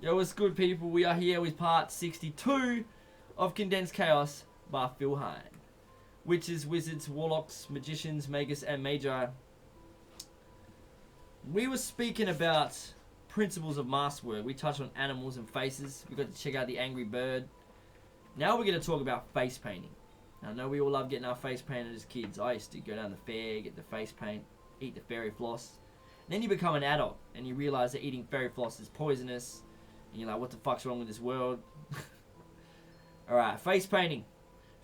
Yo, what's good, people? We are here with part 62 of Condensed Chaos by Phil Hine. Witches, wizards, warlocks, magicians, magus, and magi. We were speaking about principles of mask work. We touched on animals and faces. We got to check out the angry bird. Now we're going to talk about face painting. Now, I know we all love getting our face painted as kids. I used to go down the fair, get the face paint, eat the fairy floss. And then you become an adult and you realize that eating fairy floss is poisonous. And you're like, what the fuck's wrong with this world? Alright, face painting.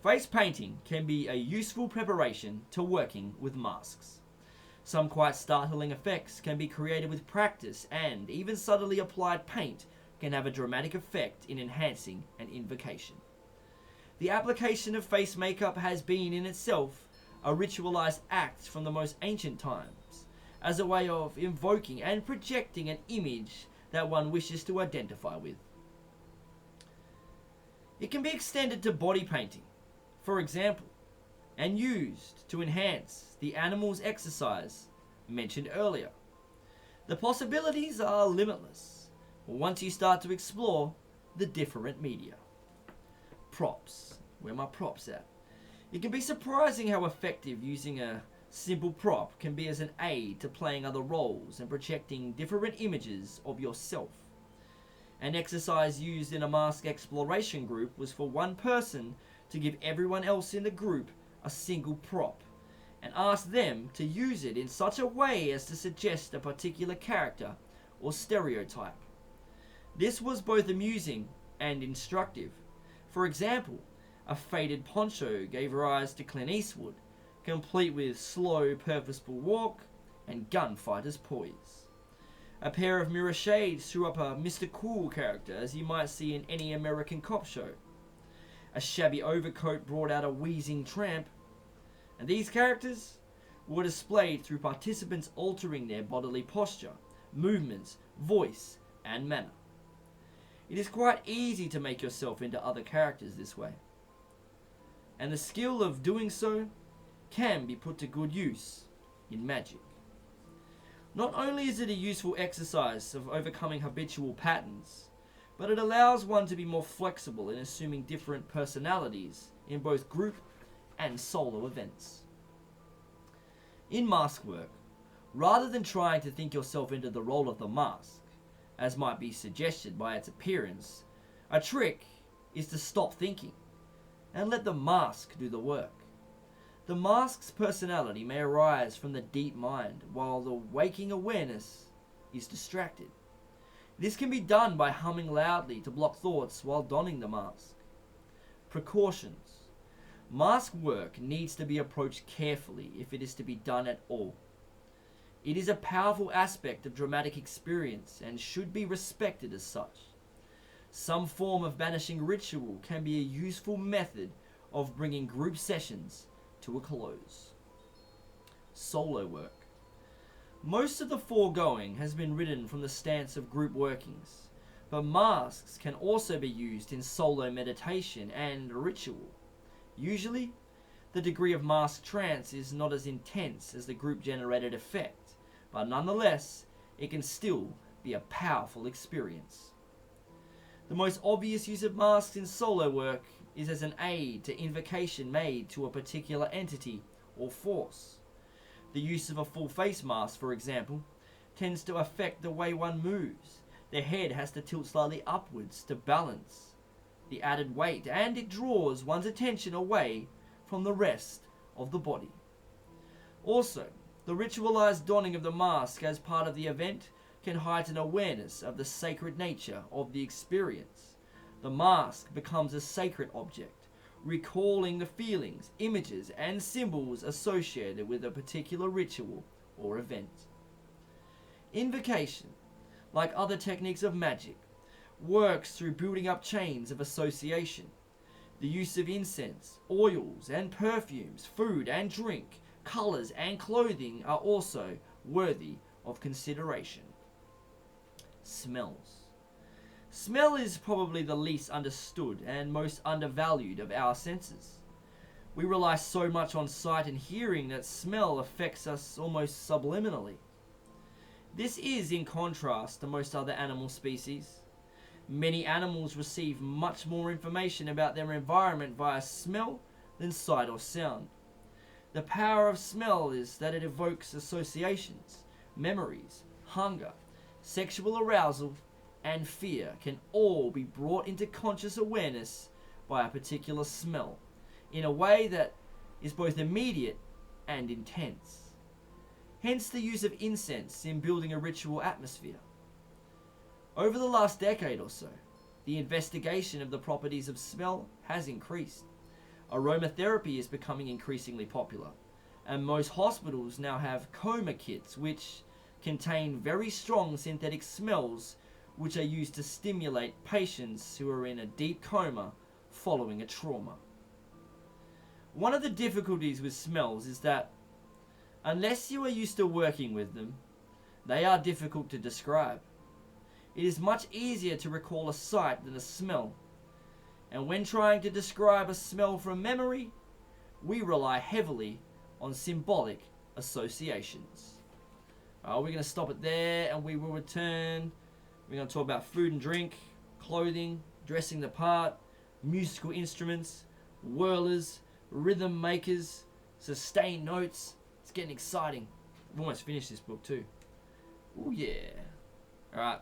Face painting can be a useful preparation to working with masks. Some quite startling effects can be created with practice, and even subtly applied paint can have a dramatic effect in enhancing an invocation. The application of face makeup has been in itself a ritualized act from the most ancient times, as a way of invoking and projecting an image that one wishes to identify with. It can be extended to body painting, for example, and used to enhance the animal's exercise mentioned earlier. The possibilities are limitless once you start to explore the different media. Props. Where are my props at? It can be surprising how effective using a simple prop can be as an aid to playing other roles and projecting different images of yourself. An exercise used in a mask exploration group was for one person to give everyone else in the group a single prop and ask them to use it in such a way as to suggest a particular character or stereotype. This was both amusing and instructive. For example, a faded poncho gave rise to Clint Eastwood, complete with slow, purposeful walk and gunfighter's poise. A pair of mirror shades threw up a Mr. Cool character, as you might see in any American cop show. A shabby overcoat brought out a wheezing tramp, and these characters were displayed through participants altering their bodily posture, movements, voice, and manner. It is quite easy to make yourself into other characters this way, and the skill of doing so can be put to good use in magic. Not only is it a useful exercise of overcoming habitual patterns, but it allows one to be more flexible in assuming different personalities in both group and solo events. In mask work, rather than trying to think yourself into the role of the mask, as might be suggested by its appearance, a trick is to stop thinking and let the mask do the work. The mask's personality may arise from the deep mind, while the waking awareness is distracted. This can be done by humming loudly to block thoughts while donning the mask. Precautions. Mask work needs to be approached carefully if it is to be done at all. It is a powerful aspect of dramatic experience and should be respected as such. Some form of banishing ritual can be a useful method of bringing group sessions to a close. Solo work. Most of the foregoing has been written from the stance of group workings, but masks can also be used in solo meditation and ritual. Usually, the degree of mask trance is not as intense as the group-generated effect, but nonetheless, it can still be a powerful experience. The most obvious use of masks in solo work is as an aid to invocation made to a particular entity or force. The use of a full face mask, for example, tends to affect the way one moves. The head has to tilt slightly upwards to balance the added weight, and it draws one's attention away from the rest of the body. Also, the ritualized donning of the mask as part of the event can heighten awareness of the sacred nature of the experience. The mask becomes a sacred object, recalling the feelings, images, and symbols associated with a particular ritual or event. Invocation, like other techniques of magic, works through building up chains of association. The use of incense, oils, and perfumes, food and drink, colors and clothing are also worthy of consideration. Smells. Smell is probably the least understood and most undervalued of our senses. We rely so much on sight and hearing that smell affects us almost subliminally. This is in contrast to most other animal species. Many animals receive much more information about their environment via smell than sight or sound. The power of smell is that it evokes associations, memories, hunger, sexual arousal, and fear can all be brought into conscious awareness by a particular smell in a way that is both immediate and intense. Hence the use of incense in building a ritual atmosphere. Over the last decade or so, the investigation of the properties of smell has increased. Aromatherapy is becoming increasingly popular, and most hospitals now have coma kits which contain very strong synthetic smells which are used to stimulate patients who are in a deep coma following a trauma. One of the difficulties with smells is that unless you are used to working with them, they are difficult to describe. It is much easier to recall a sight than a smell, and when trying to describe a smell from memory, we rely heavily on symbolic associations. We're going to stop it there and we will return. We're going to talk about food and drink, clothing, dressing the part, musical instruments, whirlers, rhythm makers, sustained notes. It's getting exciting. I've almost finished this book too. Oh yeah. Alright.